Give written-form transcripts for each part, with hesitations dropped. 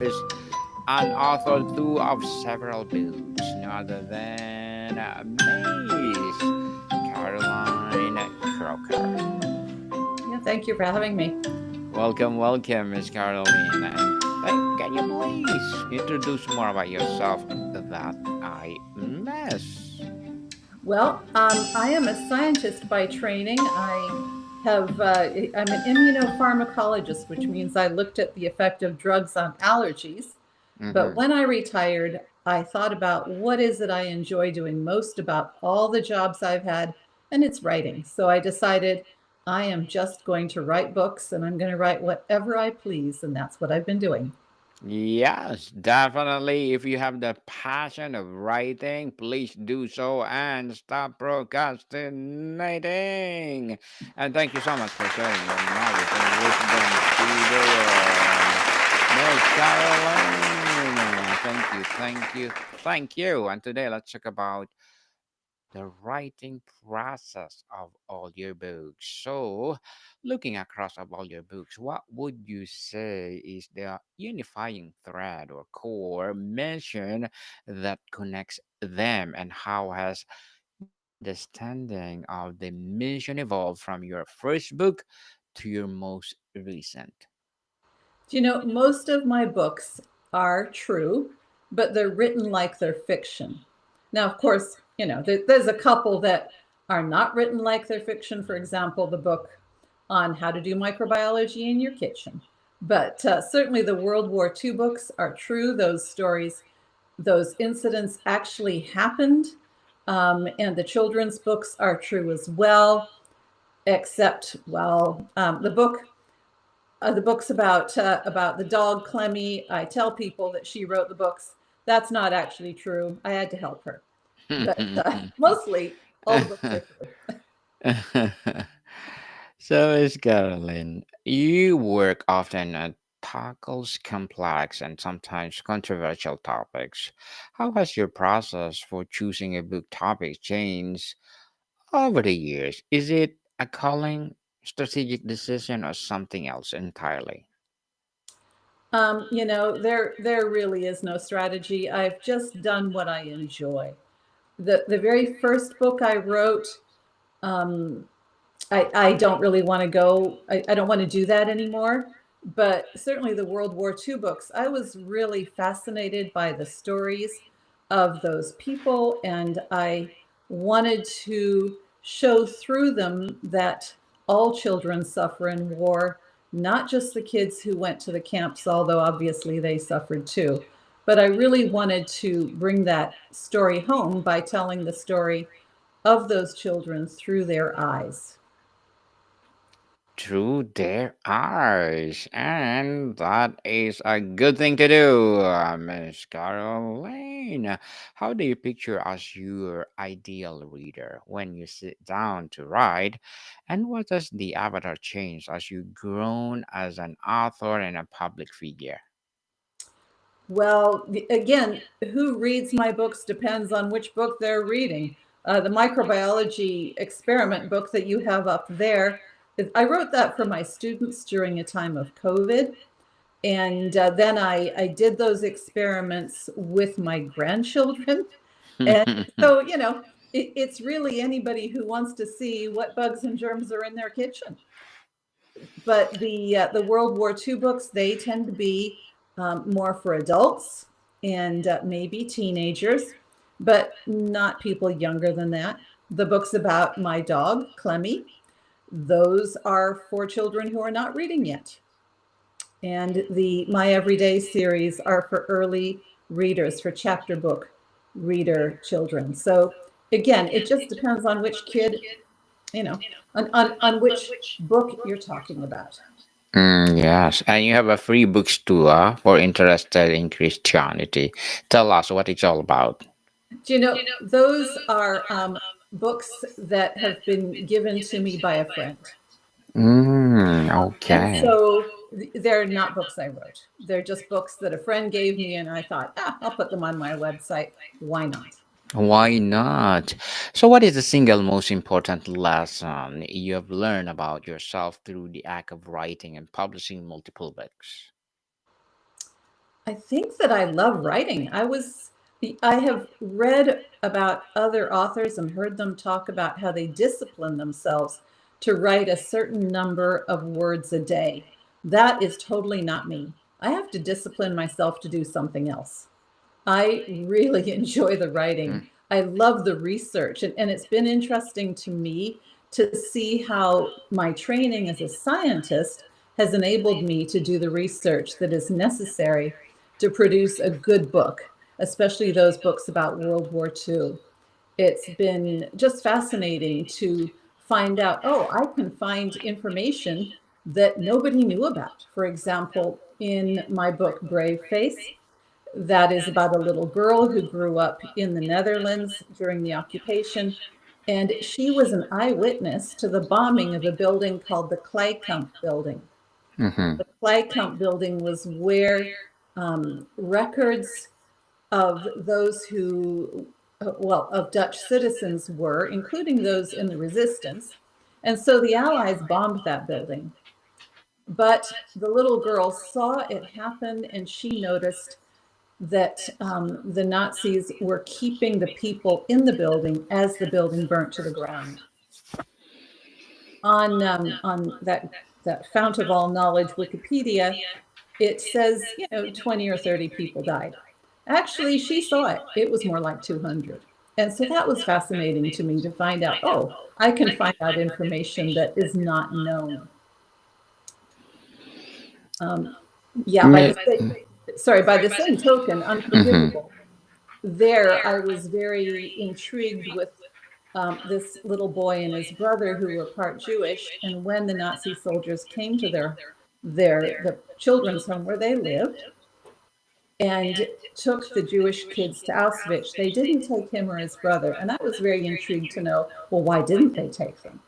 is an author too of several books, no other than Miss Caroline Crocker. Yeah, thank you for having me. Welcome, welcome, Miss Caroline. And can you please introduce more about yourself that I miss? I am a scientist by training. I'm an immunopharmacologist, which means I looked at the effect of drugs on allergies. But Mm-hmm. when I retired, I thought about what is it I enjoy doing most about all the jobs I've had, and it's writing. So I decided I am just going to write books and I'm going to write whatever I please, and that's what I've been doing. Yes, definitely. If you have the passion of writing, please do so and stop procrastinating. And thank you so much for sharing your knowledge and wisdom to the world. Miss Caroline, thank you, thank you, thank you. And today let's talk about the writing process of all your books. So, looking across of all your books, what would you say is the unifying thread or core mission that connects them, and how has your understanding of the mission evolved from your first book to your most recent? Do you know, most of my books are true, but they're written like they're fiction. Now, of course, there's a couple that are not written like they're fiction. For example, the book on how to do microbiology in your kitchen. But certainly the World War II books are true. Those stories, those incidents actually happened. And the children's books are true as well, except, the books about the dog Clemmy. I tell people that she wrote the books. That's not actually true. I had to help her, but mostly all the books are true. So, Miss Caroline, you work often at tackles complex and sometimes controversial topics. How has your process for choosing a book topic changed over the years? Is it a calling, strategic decision, or something else entirely? There really is no strategy. I've just done what I enjoy. The very first book I wrote, um, I don't really want to go. I don't want to do that anymore. But certainly the World War II books, I was really fascinated by the stories of those people, and I wanted to show through them that all children suffer in war, not just the kids who went to the camps, although obviously they suffered too. But I really wanted to bring that story home by telling the story of those children through their eyes. Through their eyes, and that is a good thing to do, Miss Caroline. How do you picture as your ideal reader when you sit down to write, and what does the avatar change as you grown as an author and a public figure? Well, again, who reads my books depends on which book they're reading. The microbiology experiment book that you have up there, I wrote that for my students during a time of COVID. And then I did those experiments with my grandchildren. And so, it's really anybody who wants to see what bugs and germs are in their kitchen. But the World War II books, they tend to be more for adults and maybe teenagers, but not people younger than that. The books about my dog Clemmy, those are for children who are not reading yet. And the My Everyday series are for early readers, for chapter book reader children. So again, it just depends on which kid, you know, on which book you're talking about. Yes, and you have a free books tour for interested in Christianity. Tell us what it's all about. Do you know, those are books that have been given to me by a friend. And Okay. so they're not books I wrote. They're just books that a friend gave me, and I thought, I'll put them on my website. Why not? Why not? So, what is the single most important lesson you have learned about yourself through the act of writing and publishing multiple books? I think that I love writing. I have read about other authors and heard them talk about how they discipline themselves to write a certain number of words a day. That is totally not me. I have to discipline myself to do something else. I really enjoy the writing. Mm, I love the research, and it's been interesting to me to see how my training as a scientist has enabled me to do the research that is necessary to produce a good book, especially those books about World War II. It's been just fascinating to find out, oh, I can find information that nobody knew about. For example, in my book, Brave Face, that is about a little girl who grew up in the Netherlands during the occupation. And she was an eyewitness to the bombing of a building called the Kleikamp building. mhm, The Kleikamp building was where records of those who, well, of Dutch citizens were, including those in the resistance. And so the Allies bombed that building. But the little girl saw it happen and she noticed that the Nazis were keeping the people in the building as the building burnt to the ground. On that fount of all knowledge, Wikipedia, it says 20 or 30 people died. Actually, she saw it. It was more like 200. And so that was fascinating to me to find out. Oh, I can find out information that is not known. Um, yeah, Me- by the same token, mhm. Unforgivable, there I was very intrigued with this little boy and his brother who were part Jewish. And when the Nazi soldiers came to the children's home where they lived and took the Jewish kids to Auschwitz, they didn't take him or his brother. And I was very intrigued to know, well, why didn't they take them?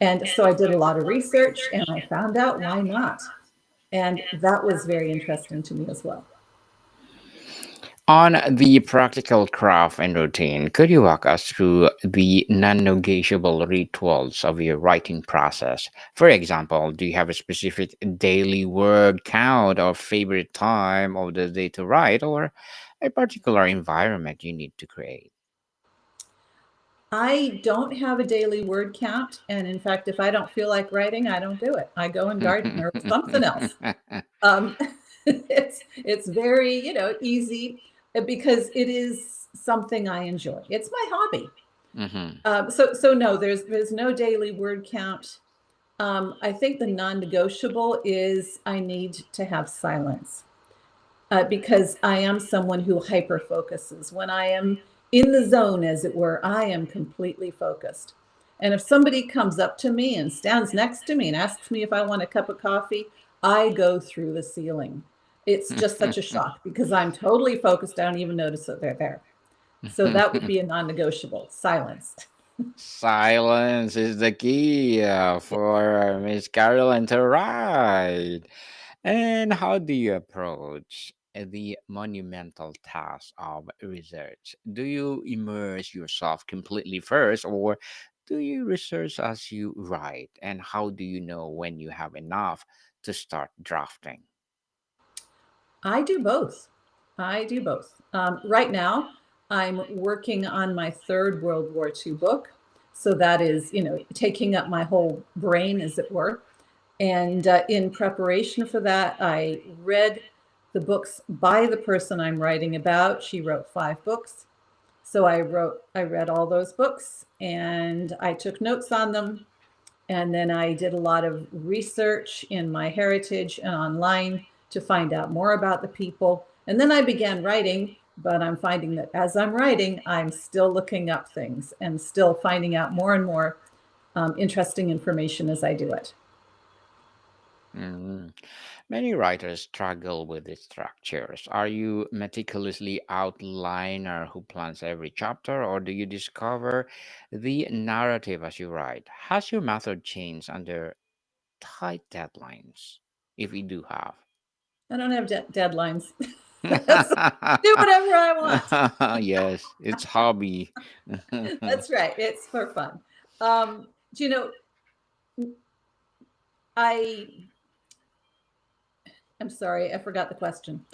And so I did a lot of research and I found out why not. And that was very interesting to me as well. On the practical craft and routine, could you walk us through the non negotiable rituals of your writing process? For example, do you have a specific daily word count or favorite time of the day to write, or a particular environment you need to create? I don't have a daily word count. And in fact, if I don't feel like writing, I don't do it. I go and garden or something else. Um, it's very, easy because it is something I enjoy. It's my hobby. Mhm. So no, there's no daily word count. I think the non-negotiable is I need to have silence because I am someone who hyper focuses. When I am in the zone, as it were, I am completely focused. And if somebody comes up to me and stands next to me and asks me if I want a cup of coffee, I go through the ceiling. It's just such a shock because I'm totally focused. I don't even notice that they're there. So that would be a non negotiable silence. Silence is the key for Miss Caroline to write. And how do you approach the monumental task of research? Do you immerse yourself completely first, or do you research as you write? And how do you know when you have enough to start drafting? I do both. I do both. Right now, I'm working on my third World War II book. So that is, taking up my whole brain, as it were. And in preparation for that, I read the books by the person I'm writing about. She wrote 5 books. So I read all those books and I took notes on them. And then I did a lot of research in my heritage and online to find out more about the people. And then I began writing, but I'm finding that as I'm writing, I'm still looking up things and still finding out more and more interesting information as I do it. Mm. Many writers struggle with the structures. Are you meticulously outliner who plans every chapter, or do you discover the narrative as you write? Has your method changed under tight deadlines, if you do have? I don't have deadlines. So do whatever I want. Yes, it's hobby. That's right. It's for fun. Um, do you know, I, I'm sorry, I forgot the question.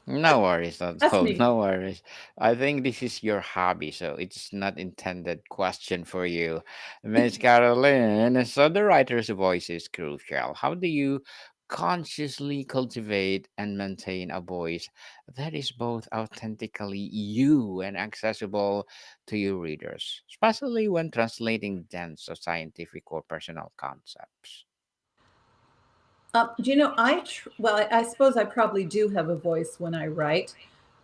No worries at That's all. me. No worries. I think this is your hobby, so it's not intended question for you, Miss Caroline. So the writer's voice is crucial. How do you consciously cultivate and maintain a voice that is both authentically you and accessible to your readers, especially when translating dense or scientific or personal concepts? Well, I suppose I probably do have a voice when I write,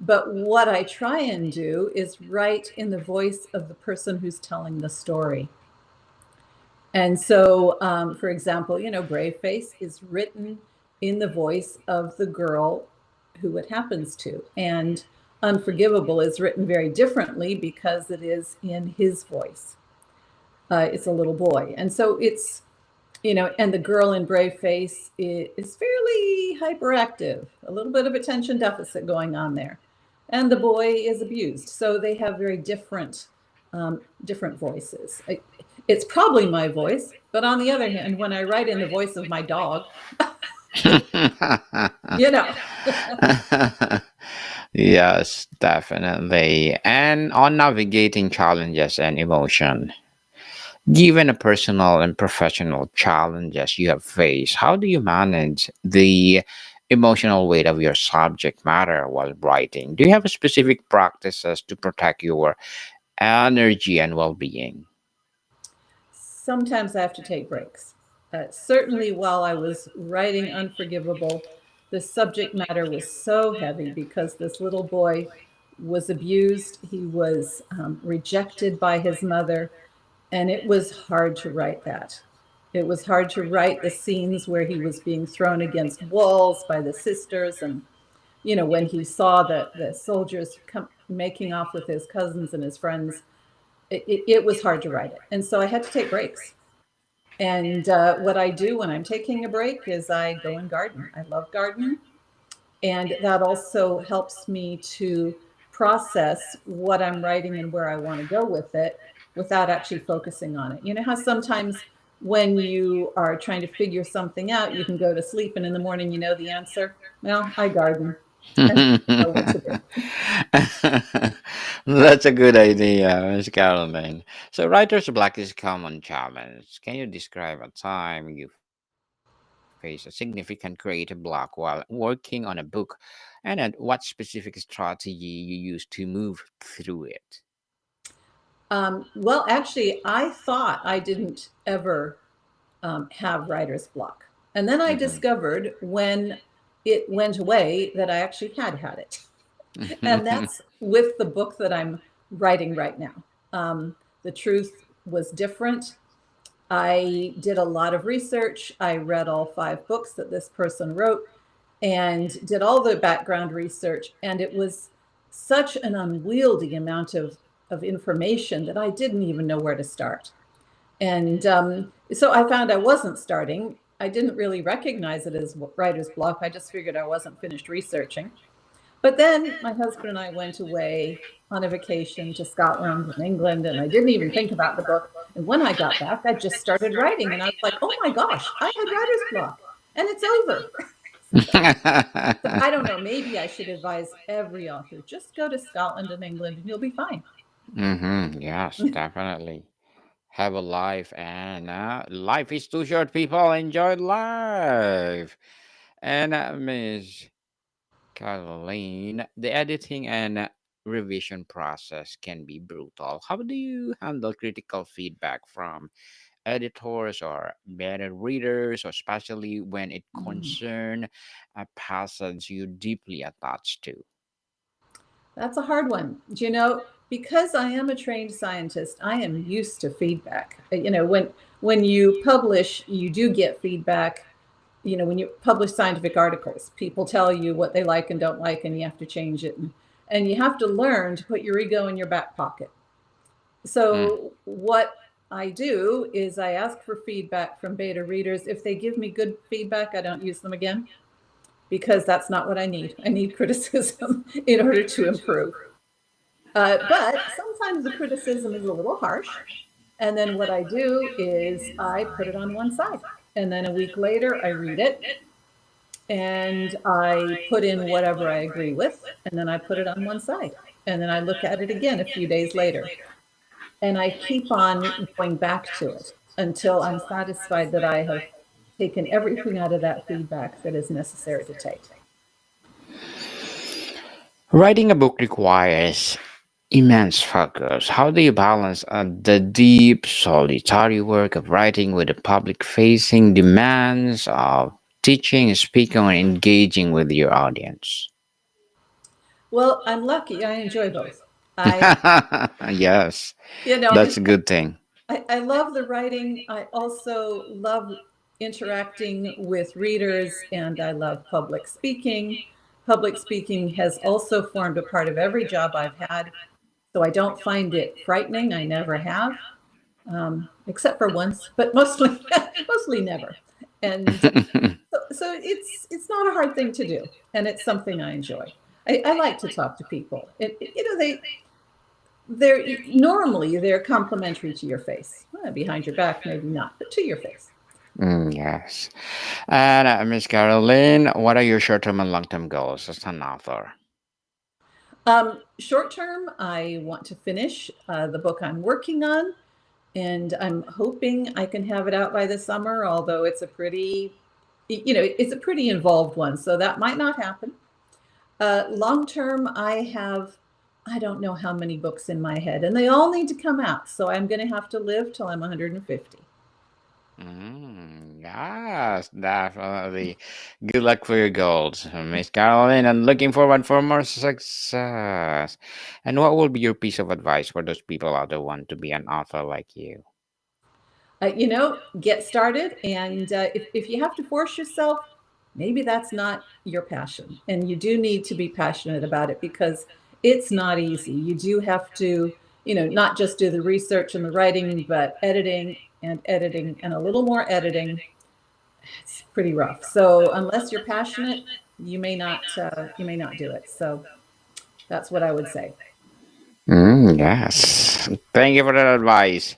but what I try and do is write in the voice of the person who's telling the story. And so, for example, Brave Face is written in the voice of the girl who it happens to. And Unforgivable is written very differently because it is in his voice. It's a little boy. And so and the girl in Brave Face is fairly hyperactive, a little bit of attention deficit going on there. And the boy is abused. So they have very different voices. It's probably my voice, but on the other hand, when I write in the voice of my dog, you know, Yes, definitely. And on navigating challenges and emotion, given a personal and professional challenges you have faced, how do you manage the emotional weight of your subject matter while writing? Do you have specific practices to protect your energy and well-being? sometimes I have to take breaks. Certainly, while I was writing Unforgivable, the subject matter was so heavy because this little boy was abused. He was rejected by his mother, and it was hard to write that. It was hard to write the scenes where he was being thrown against walls by the sisters, and when he saw the soldiers making off with his cousins and his friends, it was hard to write it. And so I had to take breaks. And what I do when I'm taking a break is I go and garden. I love gardening. And that also helps me to process what I'm writing and where I want to go with it without actually focusing on it. You know how sometimes when you are trying to figure something out, you can go to sleep and in the morning you know the answer? Well, I garden and I know what to do. That's a good idea, Miss Caroline. So, writer's block is a common challenge. Can you describe a time you face a significant creative block while working on a book, and then what specific strategy you use to move through it? Well, actually, I thought I didn't ever have writer's block. And then I Mhm. discovered when it went away that I actually had it. And that's with the book that I'm writing right now. The truth was different. I did a lot of research. I read all 5 books that this person wrote and did all the background research. And it was such an unwieldy amount of information that I didn't even know where to start. And so I found I wasn't starting. I didn't really recognize it as writer's block. I just figured I wasn't finished researching. But then my husband and I went away on a vacation to Scotland and England, and I didn't even think about the book. And when I got back, I just started writing, and I was like, oh my gosh, I had writer's block, and it's over. So I don't know. Maybe I should advise every author just go to Scotland and England, and you'll be fine. Yes, definitely. Have a life, and life is too short. People enjoy life. And Miss Caroline, the editing and revision process can be brutal. How do you handle critical feedback from editors or beta readers, or especially when it Mm. concerns a passage you deeply attached to? That's a hard one. Because I am a trained scientist, I am used to feedback. When you publish, you do get feedback. When you publish scientific articles, people tell you what they like and don't like, and you have to change it. And you have to learn to put your ego in your back pocket. Mm. So what I do is I ask for feedback from beta readers. If they give me good feedback, I don't use them again because that's not what I need. I need criticism in order to improve. But sometimes the criticism is a little harsh. And then what I do is I put it on one side. And then a week later, I read it. and I put in whatever I agree with, and then I put it on one side. And then I look at it again a few days later. And I keep on going back to it until I'm satisfied that I have taken everything out of that feedback that is necessary to take. Writing a book requires immense focus. How do you balance the deep, solitary work of writing with the public facing demands of teaching, speaking, and engaging with your audience? Well, I'm lucky. I enjoy both. I, Yes, you know, that's a good thing. I love the writing. I also love interacting with readers, and I love public speaking. Public speaking has also formed a part of every job I've had, so I don't find it frightening. I never have, except for once, but mostly mostly never. And so it's not a hard thing to do, and it's something I enjoy. I like to talk to people. They're normally they're complimentary to your face. Behind your back, maybe not, but to your face. Yes. And Miss Caroline, what are your short term and long term goals as an author? Short term, I want to finish the book I'm working on, and I'm hoping I can have it out by the summer. Although it's a pretty, it's a pretty involved one, so that might not happen. Long term, I don't know how many books in my head, and they all need to come out. So I'm going to have to live till I'm 150. Yes, definitely. Good luck for your goals, Miss Caroline, and looking forward for more success. And what will be your piece of advice for those people out there who want to be an author like you? Get started. And if you have to force yourself, maybe that's not your passion. And you do need to be passionate about it because it's not easy. You do have to, not just do the research and the writing, but editing and a little more editing. It's pretty rough. So unless you're passionate, you may not do it. So that's what I would say. Yes. Thank you for that advice.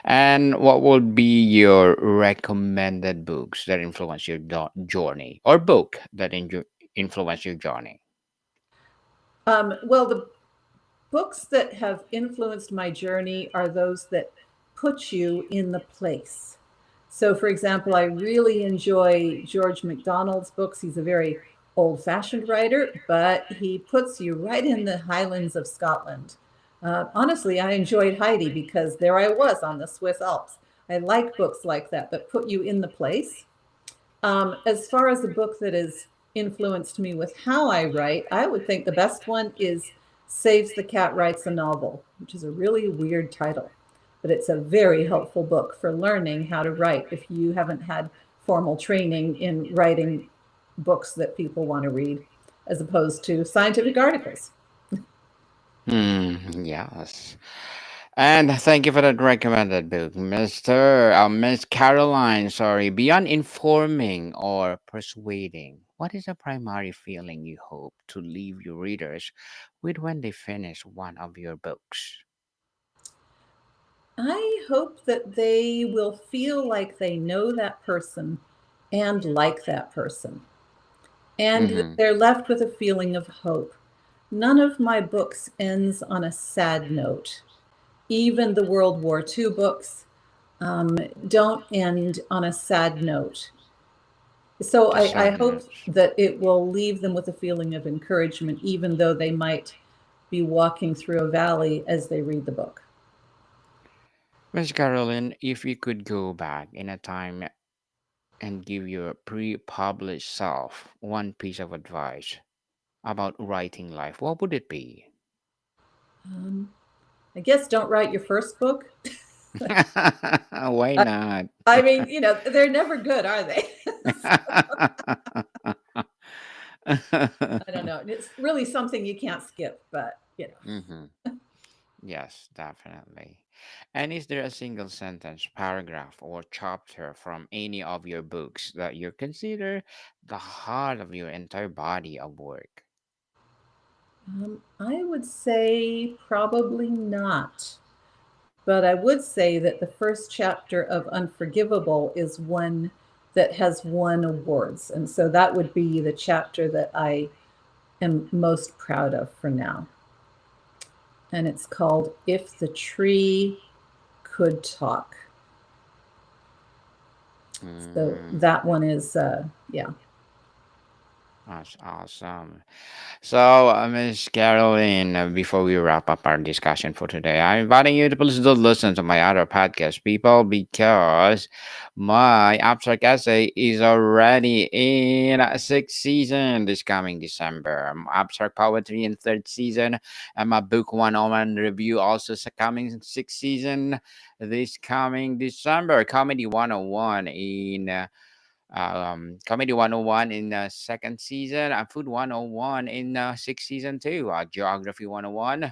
And what would be your recommended books that influence your journey, or book that influence your journey? Well, the books that have influenced my journey are those that put you in the place. So, for example, I really enjoy George MacDonald's books. He's a very old fashioned writer, but he puts you right in the Highlands of Scotland. Honestly, I enjoyed Heidi because there I was on the Swiss Alps. I like books like that put you in the place. As far as the book that has influenced me with how I write, I would think the best one is Saves the Cat Writes a Novel, which is a really weird title, but it's a very helpful book for learning how to write if you haven't had formal training in writing books that people want to read, as opposed to scientific articles. Yes. And thank you for that recommended book, Miss Caroline. Sorry, beyond informing or persuading, what is the primary feeling you hope to leave your readers with when they finish one of your books? I hope that they will feel like they know that person and like that person, and that Mm-hmm. they're left with a feeling of hope. None of my books ends on a sad note. Even the World War II books don't end on a sad note. So The I hope sadness. that it will leave them with a feeling of encouragement, even though they might be walking through a valley as they read the book. Miss Caroline, if you could go back in a time and give your pre-published self one piece of advice about writing life, what would it be? Um, I guess don't write your first book. Why I, not? I mean, they're never good, are they? I don't know. It's really something you can't skip, but Hmm. Yes, definitely. And is there a single sentence, paragraph, or chapter from any of your books that you consider the heart of your entire body of work? I would say probably not. But I would say that the first chapter of Unforgivable is one that has won awards. And so that would be the chapter that I am most proud of for now. And it's called If the Tree Could Talk. So Mm, that one is, yeah. that's awesome. So, Miss Caroline, before we wrap up our discussion for today, I'm inviting you to please do listen to my other podcast, people, because my abstract essay is already in sixth season this coming December. Abstract poetry in third season, and my book 101 review also coming in sixth season this coming December. Comedy 101 in Comedy 101 in second season, and Food 101 in sixth season too. Geography 101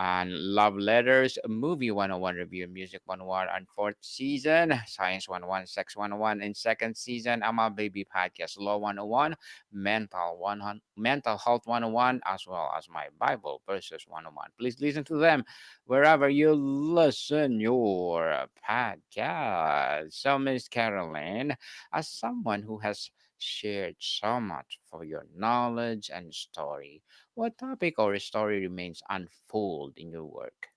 and Love Letters, Movie 101 Review, Music 101 and fourth season, Science 101, Sex 101 in second season, Ama Baby Podcast, Law 101, Mental Health 101, as well as my Bible Verses 101. Please listen to them wherever you listen your podcast. So, Miss Caroline, as someone who has shared so much for your knowledge and story, what topic or story remains unfold in your work?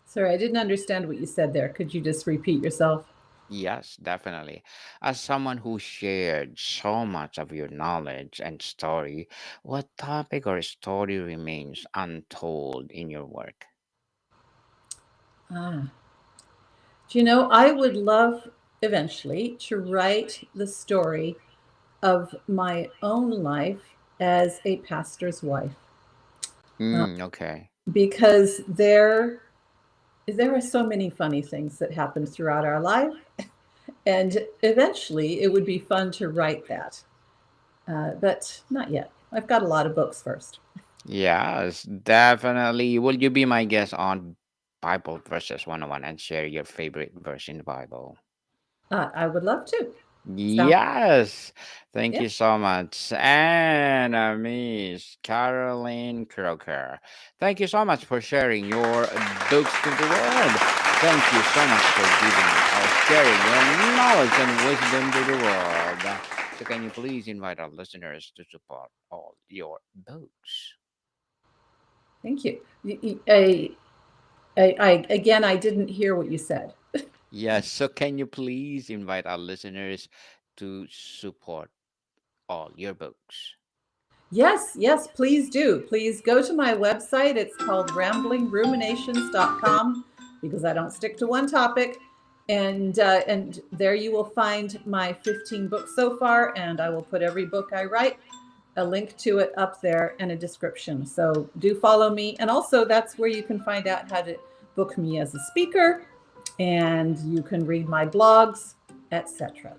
Sorry, I didn't understand what you said there. Could you just repeat yourself? Yes, definitely. As someone who shared so much of your knowledge and story, what topic or story remains untold in your work? Ah, do you know, I would love eventually to write the story of my own life as a pastor's wife, uh, Okay. because there are so many funny things that happen throughout our life, and eventually it would be fun to write that, but not yet. I've got a lot of books first. Yes, definitely. Will you be my guest on Bible verses 101 and share your favorite verse in the Bible? I would love to. Sound Yes, thank yeah. you so much. And Miss Caroline Crocker, thank you so much for sharing your books to the world. Thank you so much for giving or sharing your knowledge and wisdom to the world. So, can you please invite our listeners to support all your books? Thank you. I again, I didn't hear what you said. Yes, so can you please invite our listeners to support all your books? Yes, yes, please do. Please go to my website. It's called ramblingruminations.com because I don't stick to one topic. And there you will find my 15 books so far, and I will put every book I write, a link to it up there, and a description. So do follow me. And also, that's where you can find out how to book me as a speaker, and you can read my blogs, etc.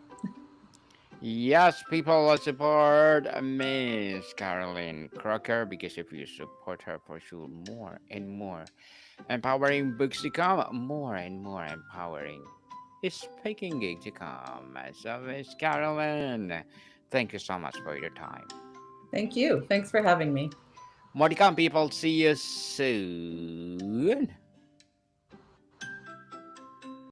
Yes, people will support Miss Caroline Crocker because if you support her, for sure, more and more empowering books to come, more and more empowering speaking gig to come. So, Miss Caroline, thank you so much for your time. Thank you. Thanks for having me. More to come, people. See you soon.